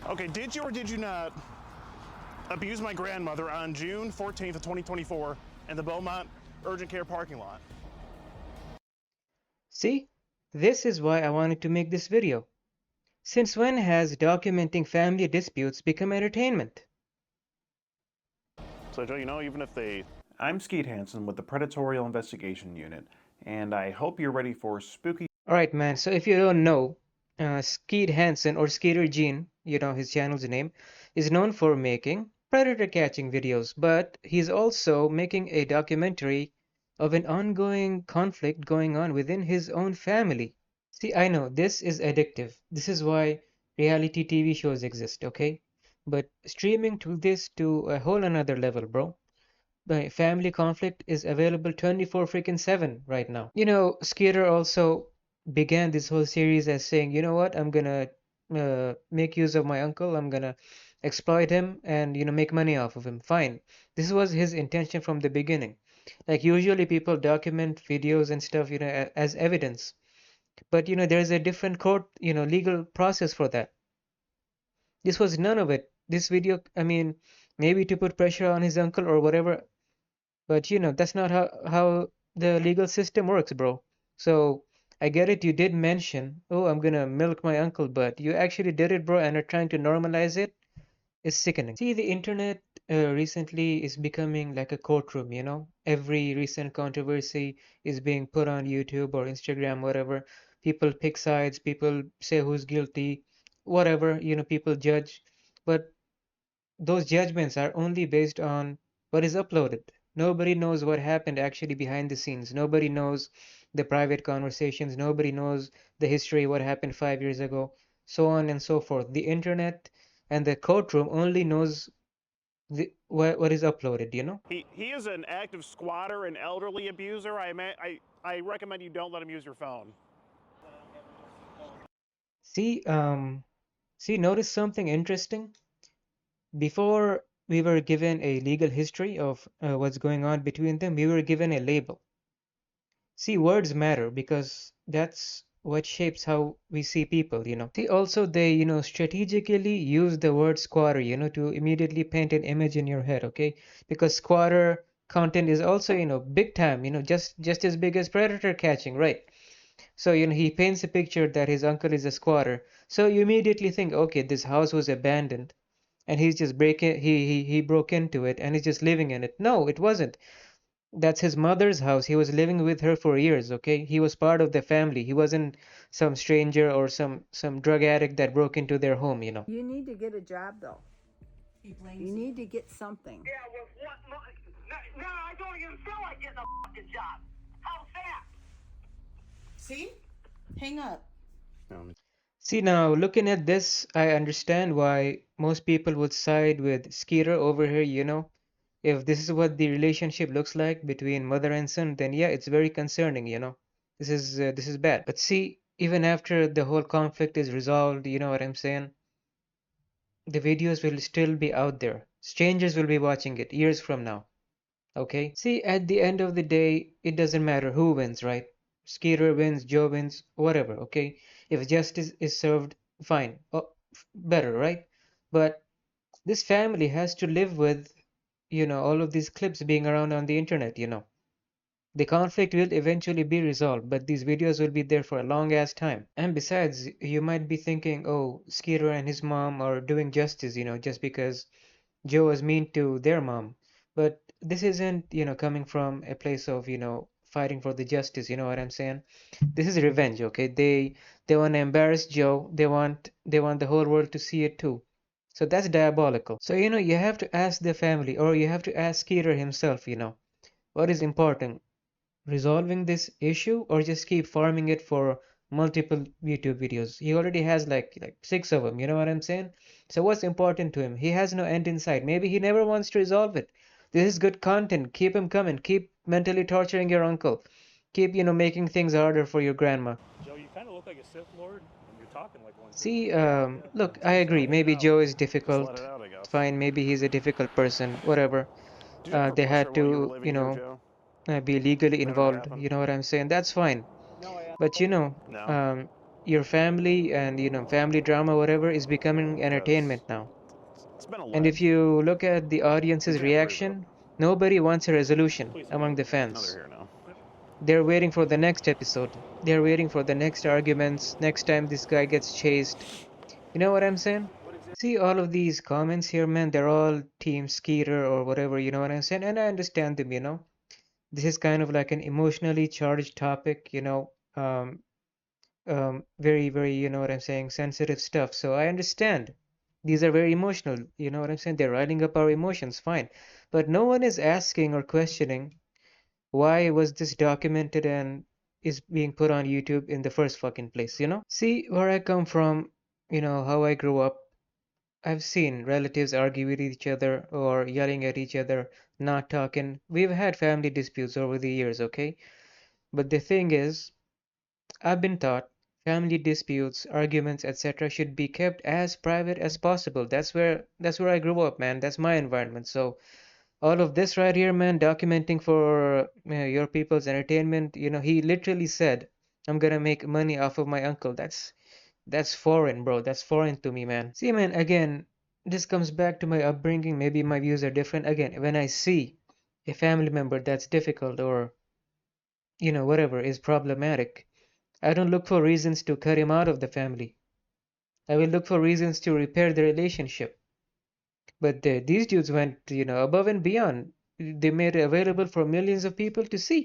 Okay, did you or did you not abuse my grandmother on June 14th of 2024 in the Beaumont Urgent Care parking lot? See, this is why I wanted to make this video. Since when has documenting family disputes become entertainment? So Joe, you know, even if they... I'm Skeeter Hansen with the Predatorial Investigation Unit, and I hope you're ready for spooky... Alright man, so if you don't know, Skeet Hansen or Skeeter Jean, his channel's name, is known for making predator catching videos, but he's also making a documentary of an ongoing conflict going on within his own family. See, I know this is addictive. This is why reality TV shows exist, okay? But streaming to this to a whole another level, bro. The family conflict is available 24 freaking 7 right now. Skeeter also began this whole series as saying, you know what, I'm gonna make use of my uncle, I'm gonna exploit him and make money off of him. Fine. This was his intention from the beginning. Like usually people document videos and stuff, as evidence. But there's a different court, legal process for that. This was none of it. This video, I mean, maybe to put pressure on his uncle or whatever, but that's not how the legal system works, bro. So I get it, you did mention, oh, I'm gonna milk my uncle, but you actually did it, bro, and are trying to normalize it is sickening. See, the internet recently is becoming like a courtroom, Every recent controversy is being put on YouTube or Instagram, whatever. People pick sides, people say who's guilty, whatever, people judge. But those judgments are only based on what is uploaded. Nobody knows what happened actually behind the scenes. Nobody knows the private conversations. Nobody knows the history, what happened 5 years ago, so on and so forth. The internet and the courtroom only knows what is uploaded, He is an active squatter and elderly abuser. I recommend you don't let him use your phone. See, notice something interesting? Before we were given a legal history of what's going on between them, we were given a label. See, words matter because that's what shapes how we see people, See, also they, strategically use the word squatter, to immediately paint an image in your head, okay? Because squatter content is also, big time, just as big as predator catching, right? So, he paints a picture that his uncle is a squatter. So you immediately think, okay, this house was abandoned and he's just breaking, he broke into it and he's just living in it. No, it wasn't. That's his mother's house. He was living with her for years, okay? He was part of the family. He wasn't some stranger or some drug addict that broke into their home, You need to get a job, though. You need to get something. Yeah, with what money? No, I don't even feel like getting a fucking job. How's that? See? Hang up. See, now looking at this, I understand why most people would side with Skeeter over here, If this is what the relationship looks like between mother and son, then yeah, it's very concerning, This is bad. But see, even after the whole conflict is resolved, you know what I'm saying? The videos will still be out there. Strangers will be watching it years from now. Okay? See, at the end of the day, it doesn't matter who wins, right? Skeeter wins, Joe wins, whatever, okay? If justice is served, fine. Oh, better, right? But this family has to live with, all of these clips being around on the internet, The conflict will eventually be resolved, but these videos will be there for a long ass time. And besides, you might be thinking, oh, Skeeter and his mom are doing justice, just because Joe was mean to their mom. But this isn't, coming from a place of, fighting for the justice, you know what I'm saying? This is revenge, okay? They want to embarrass Joe. They want the whole world to see it too. So that's diabolical. So, you have to ask the family or you have to ask Skeeter himself, what is important? Resolving this issue or just keep farming it for multiple YouTube videos? He already has like 6 of them, you know what I'm saying? So what's important to him? He has no end in sight. Maybe he never wants to resolve it. This is good content. Keep him coming. Keep mentally torturing your uncle. Keep, making things harder for your grandma. Joe, you kind of look like a Sith Lord, and you're talking like one. See, Yeah. look, I agree. Maybe Joe is Just let it difficult. out, I guess. Fine, maybe he's a difficult person. Whatever. Did you have a They pusher had while you were to, living here, Joe? be legally That ever involved. happen? You know what I'm saying? That's fine. No, I But No. um, your family and family drama, whatever, is becoming entertainment now. It's been And if alleged. you look at the audience's You can't prove it. reaction, nobody wants a resolution Please. among the Now fans. they're here now. They're waiting for the next episode. They're waiting for the next arguments, next time this guy gets chased. You know what I'm saying? See all of these comments here, man, they're all Team Skeeter or whatever, you know what I'm saying? And I understand them. This is kind of like an emotionally charged topic, very, very, you know what I'm saying, sensitive stuff. So I understand. These are very emotional, you know what I'm saying? They're riding up our emotions, fine. But no one is asking or questioning why was this documented and is being put on YouTube in the first fucking place? See, where I come from, how I grew up, I've seen relatives argue with each other or yelling at each other, not talking. We've had family disputes over the years, okay? But the thing is, I've been taught family disputes, arguments, etc. should be kept as private as possible. That's where I grew up, man. That's my environment. So all of this right here, man, documenting for your people's entertainment, he literally said, "I'm gonna make money off of my uncle." That's foreign, bro. That's foreign to me, man. See, man, again, this comes back to my upbringing. Maybe my views are different. Again, when I see a family member that's difficult or whatever is problematic, I don't look for reasons to cut him out of the family. I will look for reasons to repair the relationship. But these dudes went, above and beyond. They made it available for millions of people to see.